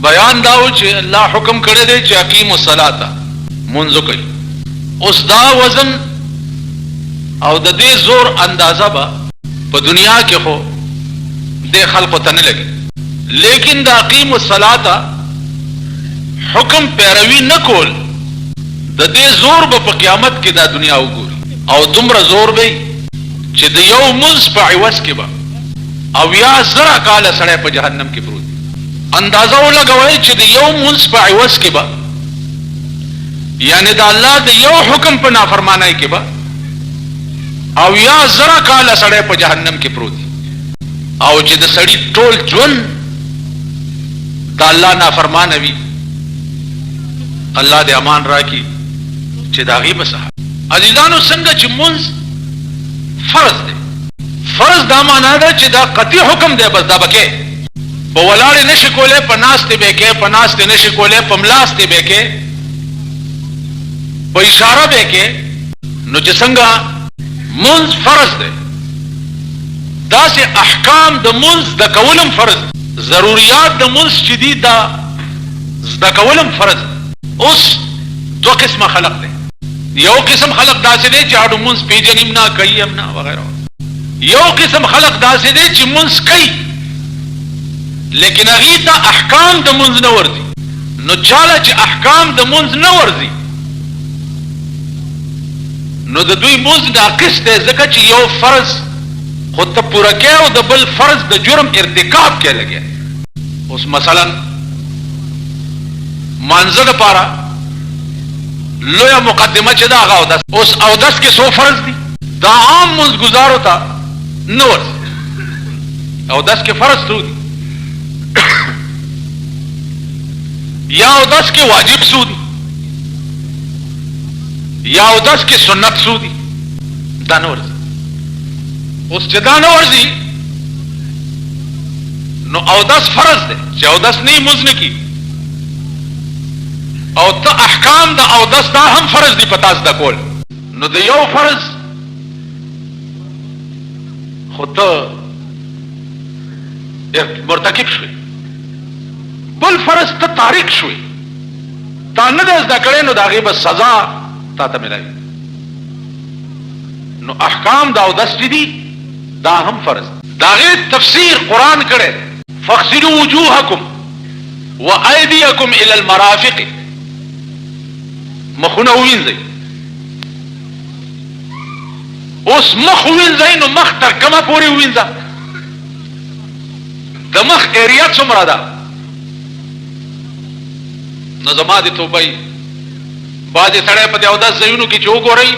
بیان داو چې الله حکم کړی دی چې اقیموا الصلاة منځ کوي. اوس دا وزن او د دې زور اندازه به په دنیا کې خو د خلقو ته نه لګي، لیکن د اقیموا الصلاة حکم پیروي نه کول د دې زور به په قیامت کې دا دنیا وګوري، او دومره زور به چې د یو منځ په عوض کې به او یا زره کاله سړی په جهنم کې پروت. اندازه ولګوئ چې د یو منځ په عوض کې به، یعنی د الله د یو حکم په نافرمانی کې به او یا زره کاله سړی په جهنم کې پروت، او چې د سړی ټول ژوند د الله نافرمانه وي، الله دې امان راکړي چې د هغې به سهار. عزیزانو څنګه چې منځ فرض دی، فرض دا معنا ده چې دا قطعي حکم دی، بس دا به کې په ولاړې نشي کولی، په ناستې به کې، په ناستې نشي کولی، په ملاستې به کې، په اشاره به کې. نو چې څنګه منځ فرض دی، داسې احکام د منځ د کولم فرض، ضروریات د منځ چې دي دا زده کولم فرض. اوس دو قسمه خلق دی، یو قسم خلق داسې دی چې اړو منځ پیژنیم نه، کوي هم نه وغیره. یو قسم خلق داسې دی چې منځ کوي لیکن هغې ته احکام د منځ نه ورځي. نو چاله چې احکام د منځ نه ورځي نو د دوی منځ ناقص دی، ځکه چې یو فرض خو ته پوره کوې او د بل فرض د جرم ارتکاب کې لګیا. اوس مثلا مانځه دپاره لویه مقدمه چې ده هغه اودس. اوس اودس کې څو فرض دي؟ دا عام منځګزارو ته نه ورځي. اودس کې فرض څو دي؟ یا اودس کې واجب څو دي؟ یا اودس کې سنت څو دي؟ دا نه ورځي. اوس چې دا نه ورځي نو اودس فرض دی، چې اودس نه یې مونځ نه کي، او ته احکام د اودس دا هم فرض دي په تا زده کول. نو د یو فرض خو ته مرتکب شوی، بل فرض ته تارک شوی، تا نه دی زده کړی، نو د هغې به سزا تا ته ملوي. نو احکام د اودس چې دي دا هم فرض. د هغې تفسیر قرآن کړی، فاغسلوا وجوهکم وایدیکم الی المرافق، مخونه ووینځئ. اوس مخ ووینځئ نو مخ تر کومه پورې ووینځه؟ د مخ ایریا څومره ده؟ نو زما د توبه بعضې سړی په دې اودس ځایونو کې چې وګورئ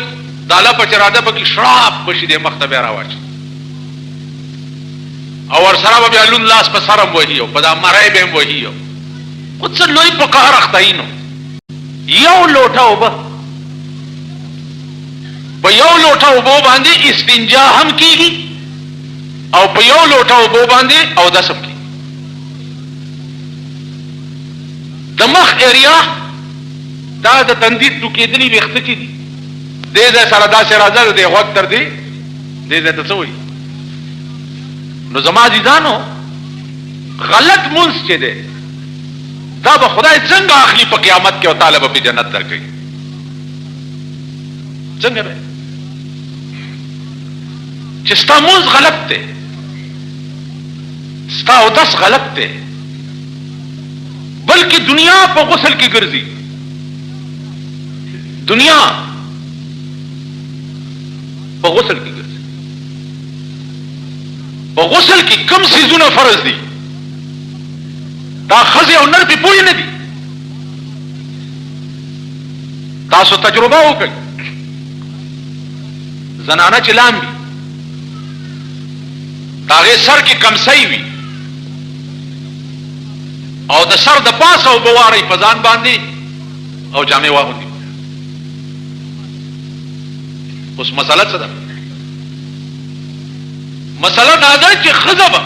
داله په چراده پکې شړاپ بشي دې مخ ته بیا راواچي، او ورسره به بیا لوند لاس په سر هم وهي او په دا مری به هم وهي. خو څه لوی په قهر اخته یي. نو یو لوټه اوبه، په یو لوټه اوبو باندې استنجا هم کیږي او په یو لوټه اوبو باندې اودس هم کیږي. د مخ ایریا دا د تندید ټوکېدلي ویښته چې دي دې ځای سره داسې راځه د دې غوږ تر دې ځای ته څه وایي. نو زما عزیزانو غلط منځ چې دی دا به خدای څنګه اخلي په قیامت کې او تعالی به په جنت درکوي؟ څنګه به چې ستا منځ غلط دی، ستا اودس غلط دی، بلکې دنیا په غسل کې ګرځي. دنیا په غسل کې ګرځي. په غسل کې کم څیزونه فرض دي دا ښځې او نر پې پوه نه دي. تاسو تجربه وکړئ، زنانه چې لامبي د هغې سر کې کمسۍ وي او د سر د پاسه اوبه واړئ په ځان باندې او جامې واغوندي. اوس مسله څه ده؟ مسله دا ده چې ښځه به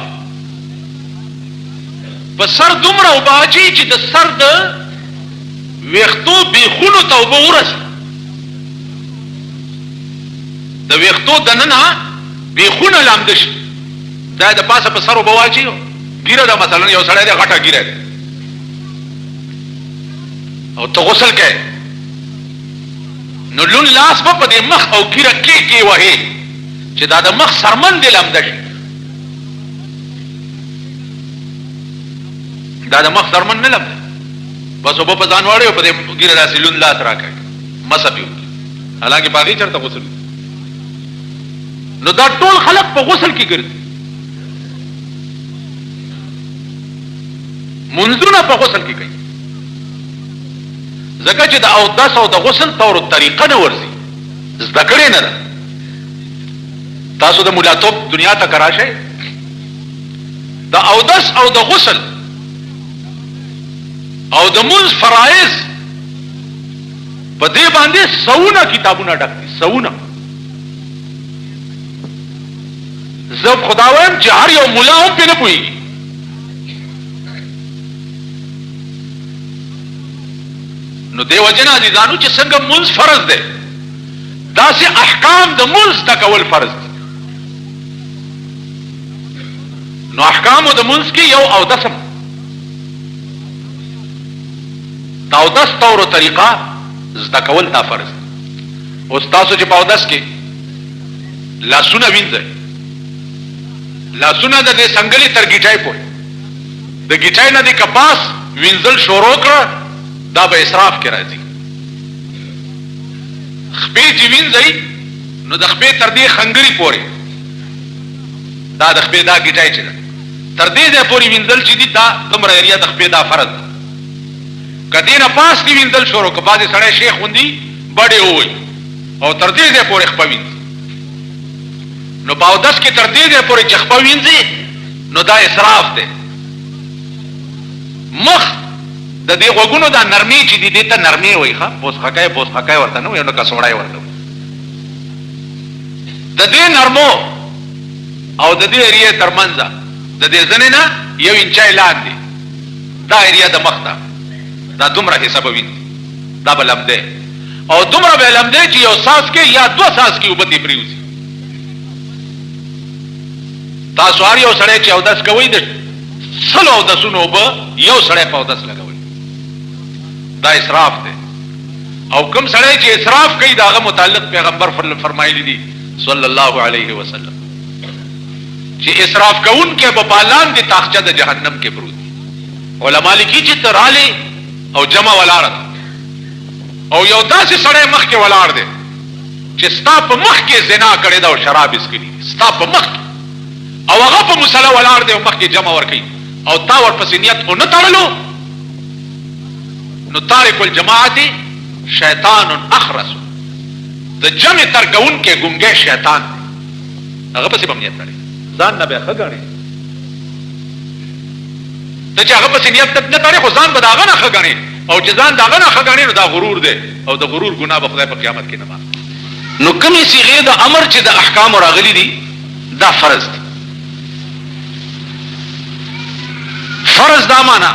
په سر دومره اوبه اچوي چې د سر د ویښتو بیخونو ته اوبه ورسي، د ویښتو دننه بیخونه لامده شي. دا د پاسه په سر اوبه واچوي، ګیره ده مثلا یو سړی دی غټه ګیره ده او ته غسل کوي نو لون لاس په دې مخ او ګیره کې وهي چې دا د مخ سرمن دی لمده شي، دا د مخ سرمن نه لمده، بس وب په ځان واړی په دې ګیره داسې لون لاس راکړي مسه پیو، حالانکه باغی چرته غسل. نو دا ټول خلق په غسل کې ګرځي، منځونه په غسل کې کوي، ځکه چې د اودس او د غسل طور طریقه نه ورځي، زده کړې نه ده. تاسو د مولاتوب دنیا ته کراشه، د اودس او د غسل او د منځ فرایض په دې باندې سونه کتابونه ډک دي، سونه. زه خدا وایم چې هر یو مولا هم پې نه پوهېږي. نو دې وجه نه عزیزانو چې څنګه منځ فرض دی، داسې احکام د منځ زده کول فرض دي. نو احکامو د منځ کې یو اودس هم، د اودس طور و طریقه زده کول دا فرض دی. اوس تاسو چې په اودس کې لاسونه وینځئ، لاسونه د دې څنګلې تر ګیټای پورې، د ګیټای نه د کپاس وینځل شروع کړه، دا به اسراف کې راځي. خپې چې وینځئ نو د خپې تر دې خنګري پورې، دا د خپې دا ګیټای چې ده تر دې ځای پورې وینځل چې دي، دا دومره ایریا د خپې دا فرض ده. که دې نه پاس دې وینځل شروع که بعضې سړی شیخ غوندي بډې ووایي او تر دې ځای پورې خپه وینځي، نو په اودس کې تر دې ځای پورې چې خپه وینځي نو دا اسراف دی. مخ د دې غوږونو دا نرمي چې دي، دې ته نرمي وایي، ښه بوسخکی ورته نه وایي، نو کڅوړی ورته وایي. د دې نرمو او د دې ایریې تر منځه د دې ځنې نه 1 انچای لاندې دا ایریا د مخ ده، دا دومره حصه به وینځي، دا به لمدی او دومره به لمدی چې 1 ساس کې یا 2 ساس کې اوبه دې پرېوځي. تاسو هر یو سړی چې اودس کوئ د 100 اودسونو اوبه یو سړی په اودس لګوئ، دا اسراف دی. او کوم سړی چې اسراف کوي د هغه متعلق پیغمبر فرمایلی دي صلی الله علیه وسلم چې اسراف کوونکی به په لاندې تاخچه د جهنم کې پروت دي. علما لیکي چې ته رالی او جمع ولاړه او یو داسې سړی مخکې ولاړ دی چې ستا په مخ کې زنا کړې ده او شراب یې څښلي دي، ستا په مخ کې، او هغه په مصله ولاړ دی او مخکې جمع ورکوي او تا ورپسې نیت ونه تړلو، نو تارک الجماعت شیطان اخرس، د جمع ترکونکی ګونګی شیطان دی، هغه پسې به هم نیت تړي، ځان نه به یې ښه ګڼې. ته چې هغه پسې نیت نه تړې خو ځان به د هغه نه ښه ګڼې، او چې ځان د هغه نه ښه ګڼې نو دا غرور دی، او د غرور ګناه به خدای په قیامت کې نه معاف. نو کومې صیغې د امر چې د احکامو راغلي دي دا فرض دي. فرض دا معنا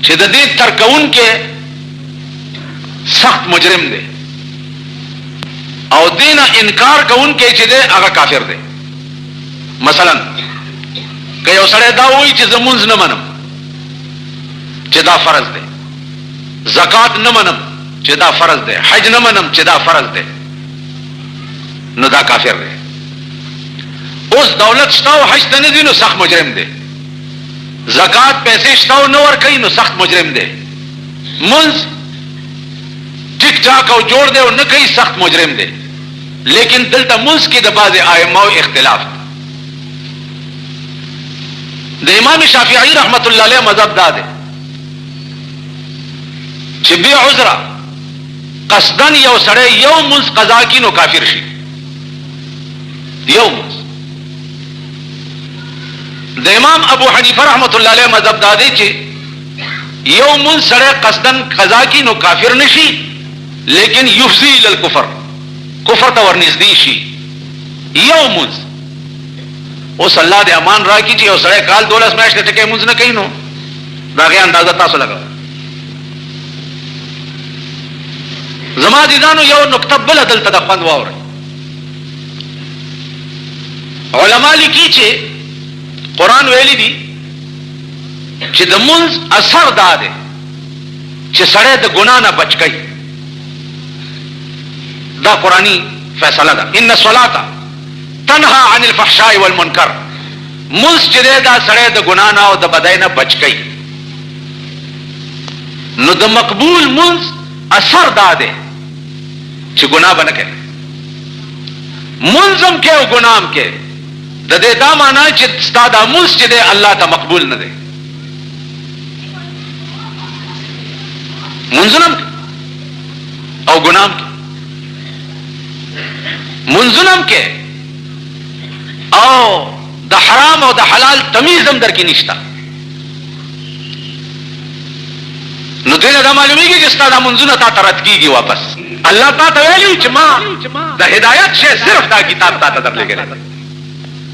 چې د دې ترکونکی سخت مجرم دی او دینه انکار کوونکی چې دی هغه کافر دی. مثلا که یو سړی دا وایي چې زه مونځ نه منم چې دا فرض دی، زکات نه منم چې دا فرض دی، حج نه منم چې دا فرض دی، نو دا کافر دی. اوس دولت شته او حج ته نه ځي نو سخت مجرم دی، زکات پیسې شته او نه ورکوي نو سخت مجرم دی، منځ ټیک ټاک او جوړ دی او نه کوي سخت مجرم دی. لیکن دلته منځ کې د بعضې ائمهو اختلاف دی. د امام شافعي رحمت الله علیه مذهب دا دی چې بې عذره قصدن یو سړی یو منځ قضا کړي نو کافر شي، یو منځ. د امام ابو حنیفه رحمت الله علیه مذهب دا دی چې یو منځ سړی قصدن قضا کړي نو کافر نشي، لیکن یفضي الی الکفر، کفر ته ورنږدې شي یو منځ. اوس الله دې امان راکړي چې یو سړی کال 12 میاشتې ټکے منځ نه کوي نو د هغې اندازه تاسو لګوئ. زما عزیزانو یو نکته بله دلته د خوند واورئ. علما لیکي چې قرآن ویلی دي چې د منځ اثر دا دی چې سړی د ګناه نه بچ کړي. دا قرآنی فیصله ده. ان الصلاة تنهى عن الفحشاء والمنکر. منځ چې دی دا سړی د ګناه نه او د بدۍ نه بچ کړي. نو د مقبول منځ اثر دا دی چې ګناه به نه کوي. منځ هم کې او ګناه هم کې. د دې دا معنا چې ستا دا منځ چې دی الله ته مقبول نه دی. منځونه هم او ګناه هم کې. منځونه هم کې او د حرام او د حلال تمیز هم در کې نشته. نو دې نه دا معلومیږي چې ستا دا منځونه تا ته رد کېږي واپس. الله تا ته ویلي چې ما د هدایت شی صرف دا کتاب تا ته درلېږلی دی.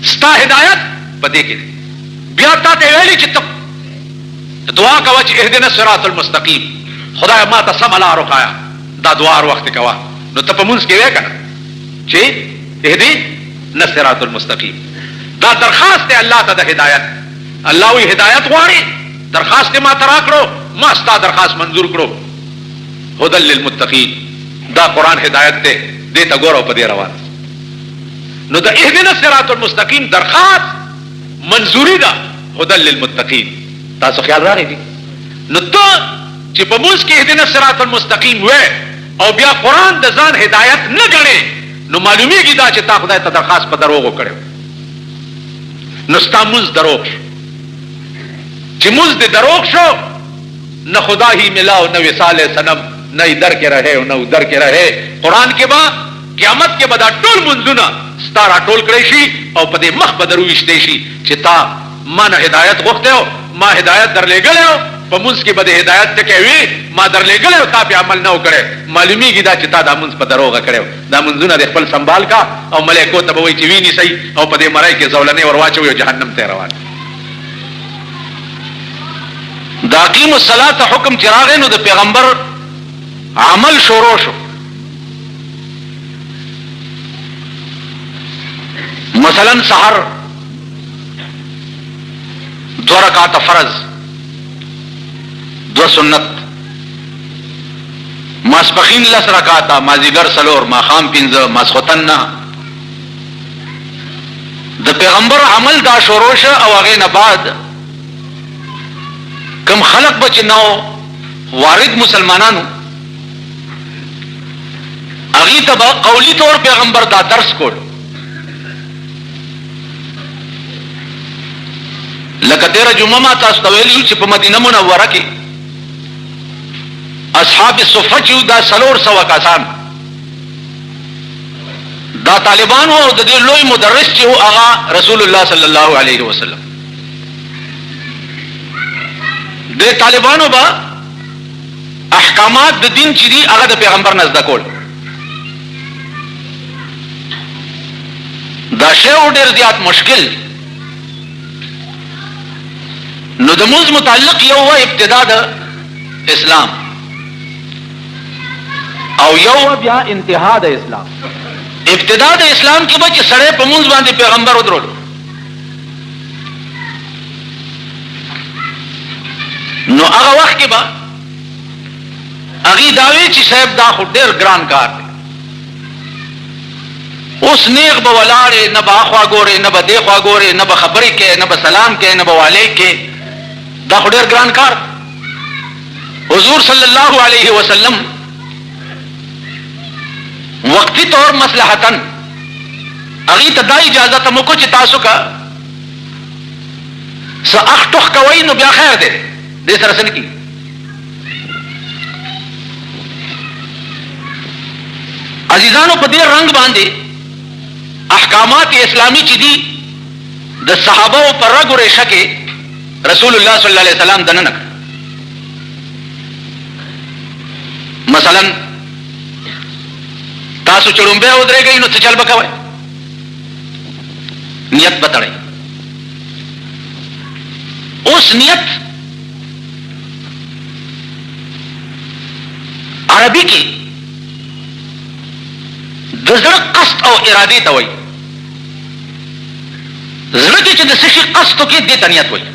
ستا هدایت په دې کې دی. بیا تا ته ویلي چې ته دعا کوه چې اهدنا الصراط المستقیم، خدای ما ته سمه لار وښایه. دا دعا هر وخت کوه. نو ته په منځ کې وایې که نه چې اهدنا الصراط المستقیم. دا درخواست دی الله ته د هدایت. الله وی هدایت غواړي، درخواست ما ته راکړو، ما ستا درخواست منظور کړو. هدى للمتقین. دا قرآن هدایت دی. دې ته ګوره په دې روان. نو د اهدنا الصراط المستقیم درخواست منظوری ده. هدى للمتقین. تاسو خیال راغی دي؟ نو ته چې په موږ کې اهدنا الصراط المستقیم وې او بیا قرآن د ځان هدایت نه ګڼې، نو معلومیږي دا چې تا خدای ته درخواست په دروغ وکړو. نو ستا موږ دروغ شو. چې موږ د دروغ شو، نہ خدا ہی ملا نہ وصال صنم، نہ ادھر کے رہے نہ ادھر کے رہے. قرآن کے بعد قیامت کے بعد ټول منځونه ستاره ټول کړی شي او په دې مخ بدرو وشته شي چې تا ما نه هدایت غوښته او ما هدایت درلېږلی او په منځ کې به د هدایت ټکی وي ما درلېږلی او تا پې عمل نه وکړی. معلومیږي دا چې تا دا منځ په دروغه کړی. دا منځونه د خپل سنبال کا او ملایکو ته به وایي چې وینیسئ او په دې مرۍ کې زولنې ور واچوئ او جهنم ته روان. دا اقیم الصلاة حکم چې راغی نو د پیغمبر عمل شروع شو. مثلا سحر 2 رکعات فرض، 2 سنت، ماسپخین 10 رکعات، مازیګر 4، ماښام 5، ماسخوتن 9. د پیغمبر عمل دا شروع شو او هغې نه بعد کم خلق بچ نو وارد مسلمانانو اغي تبا قولی طور پیغمبر دا درس کول. لکه تیرا جمعه ما تاسو ته ویلي چې په مدینه منوره کې اصحاب الصفه چې دا 400 کسان دا طالبان وو. د دې لوی مدرس چې هغه رسول الله صلی الله علیه وسلم. د طالبانو با احکامات د دین چې دي هغه د پیغمبر نه زده کول. دا شی ډېر زیات مشکل. نو د موږ متعلق یو ابتدا د اسلام او یو بیا انتها د اسلام. ابتدا د اسلام کې به چې سړی په موږ باندې پیغمبر ودرولو، نو هغه وخت کې به هغې داوی چې صاحب دا خو ډېر ګران کار دی. اوس نیغ به ولاړې، نه به اخوا ګورې، نه به دې خوا ګورې، نه به خبرې کوې، نه به سلام کوې، نه به والی کوې. دا خو ډېر ګران کار. حضور صلی الله علیه وسلم وقتی طور مصلحتاً هغې ته دا اجازت هم وکړو چې تاسو که څه اخ ټوخ کوئ نو بیا خیر دی، دې سره څه نه کېږي. عزیزانو په دې رنګ باندې احکامات اسلامی چې دي د صحابه پر رګ و ریشه کې رسول الله صلی الله علیه وسلم دننه کړ. مثلا تاسو چړومبه ودرېږئ نو څه چل به کوئ؟ نیت به تړئ. اوس نیت عربي کې د زړه قصد او ارادې ته وایي. زړه کې چې د څه شي قصد وکړي دې ته نیت وایي.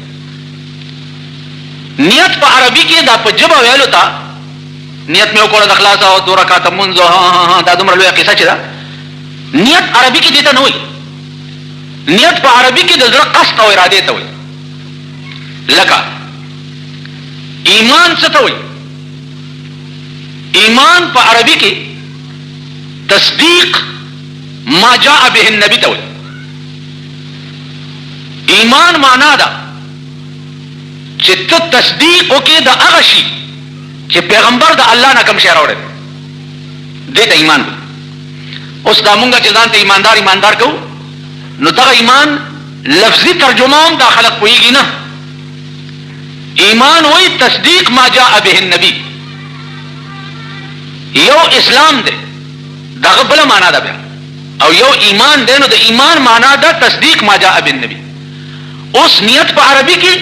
نیت په عربي کې دا په ژبه ویلو ته نیت مې وکړه د خلاص او 2 رکعاته منځ، دا دومره لویه قصه چې ده. نیت عربي کې دې ته نه وایي. نیت په عربي کې د زړه قصد او ارادې ته وایي. لکه ایمان څه ته وایي؟ ایمان په عربي کې تصدیق ما جاء به النبي ته وایي. ایمان معنا ده چې ته تصدیق وکې د هغه شي چې پیغمبر د الله نه کوم شی راوړی دی، دې ته ایمان وایي. اوس دا مونږ چې ځان ته ایماندار کوو، نو دغه ایمان لفظي ترجمه هم دا خلق پوهیږي نه. ایمان وایي تصدیق ما جاء به النبي. یو اسلام دی دغه بل معنا ده بیا، او یو ایمان دی نو د ایمان معنا ده تصدیق ما جاء به النبي. اوس نیت په عربي کې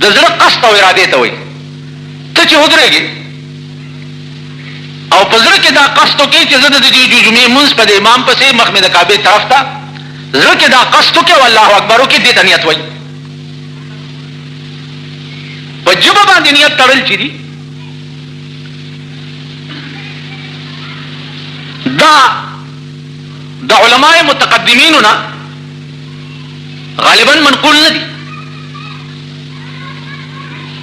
د زړه قصد او ارادې ته وایي. ته چې ودرېږي او په زړه کې دا قصد وکړې چې زه د جمعې مونځ په د امام پسې مخ مې د کعبې طرف ته، زړه کې دا قصد وکړې او الله اکبر وکړې، دې ته نیت وایي. په ژبه باندې نیت تړل چې دي دا د علماء متقدمینو نه غالبا منقول نه دي.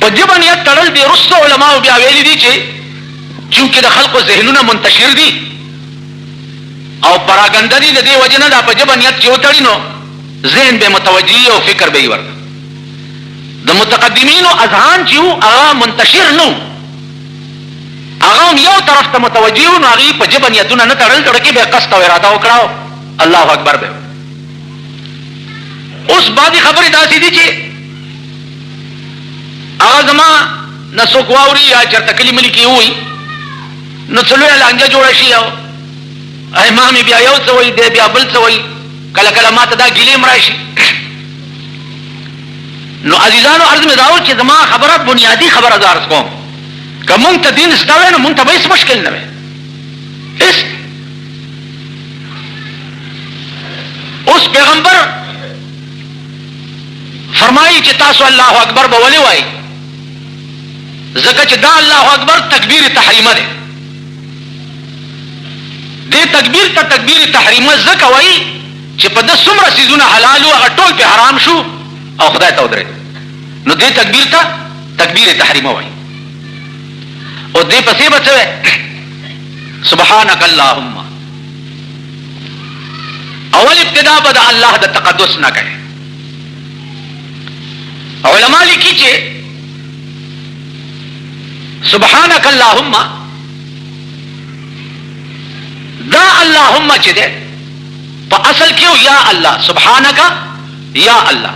په ژبه نیت تړل دي رسو علماء بیا ویلي دي چې چونکې د خلقو ذهنونه منتشر دي او پراګندنی د دې وجه نه دا په ژبه نیت چې وتړي نو ذهن به متوجي او فکر به یې ورته. د متقدمینو اذهان چې وو هغه منتشر نو، هغه یو طرف ته متوجي وو، نو هغه په ژبه نیتونه نه تړل، زړه کې به قصد او اراده وکړه الله اکبر به. اوس بعضې خبرې داسې دي چې هغه زما نه څوک واوري یا چېرته کلي ملي کې ووایي نو څه لویه لانجه جوړه شي او امام بیا یو څه وایي دی بیا بل څه وایي، کله کله ما ته دا ګیلې م راشي. نو عزیزانو عرض مې دا و چې زما خبره بنیادي خبره زه عرض کوم، که مونږ ته دین زده وی نو مونږ ته به هېڅ مشکل نه وی هېڅ. اوس پیغمبر فرمایي چې تاسو الله اکبر به ولې وایي؟ ځکه چې دا الله اکبر تکبیر تحریمه دی. دې تکبیر ته تکبیر تحریمه ځکه وایي چې په ده څومره څیزونه حلال وو هغه ټول پې حرام شو او خدای ته ودرېد، نو دې تکبیر ته تکبیر تحریمه وایي. او دې پسې به څه وایي؟ سبحانک اللهم. اول ابتدا به د الله د تقدس نه کوي. علماء لیکي چې سبحانک اللهم دا اللهم چې ده په اصل کې یا الله سبحانک یا الله،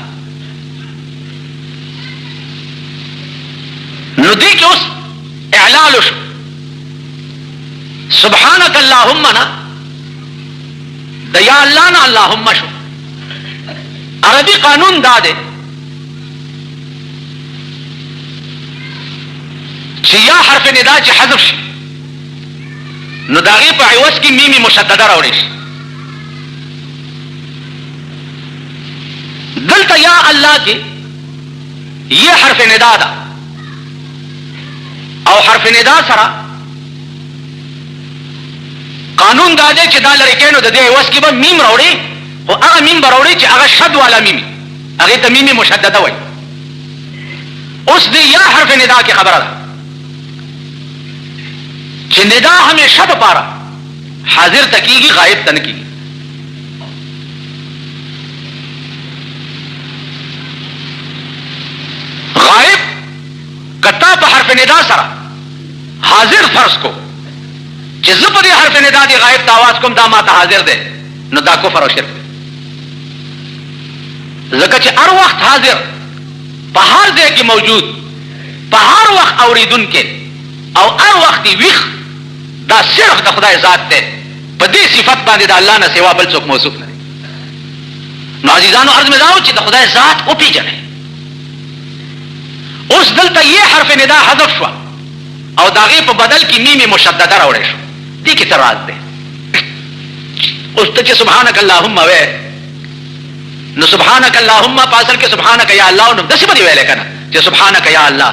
نو دې کې اوس اعلال شو. سبحانک اللهم نه د یا الله نه اللهم شو. عربي قانون دا ده چې یا حرف ندا چې حذف شي نو د هغې په عوض کې میمي مشدده راوړی شي. دلته یا الله کې یہ حرف ندا ده او حرف ندا سره قانون دا دی چې دا لرې کوې نو د دې عوض کې به میم راوړي، خو هغه میم به راوړي چې هغه شد والا میمي، هغې ته میمي مشدده وایي. اوس د یا حرف ندا کې خبره ده چې ندا همیشه دپاره حاضر ته کېږي، غایب ته نه کېږي. غایب کتا په حرف ندا سره حاضر فرض کو چې زه په دې حرف ندا دی غایب ته آواز کوم دا ما ته حاضر دی، نو دا کفر او شرک دی. ځکه چې هر وخت حاضر په هر ځای کې موجود، په هر وخت اورېدونکی او هر وخت ویښ، دا صرف د خدای ذات دی. په دې صفت باندې د الله نه سوا بل څوک موصوف نه دی. نو عزیزانو عرض مې دا و چې د خدای ذات وپېژنئ. اوس دلته یې حرف ندا حذف شوه او د هغې په بدل کې میم مشدده راوړی شو. دې کې څه راز دی؟ اوس ته چې سبحانک اللهم وایې نو سبحانک اللهم په اصل کې سبحانک یا الله، نو داسې به دې ویلی که نه چې سبحانک یا الله.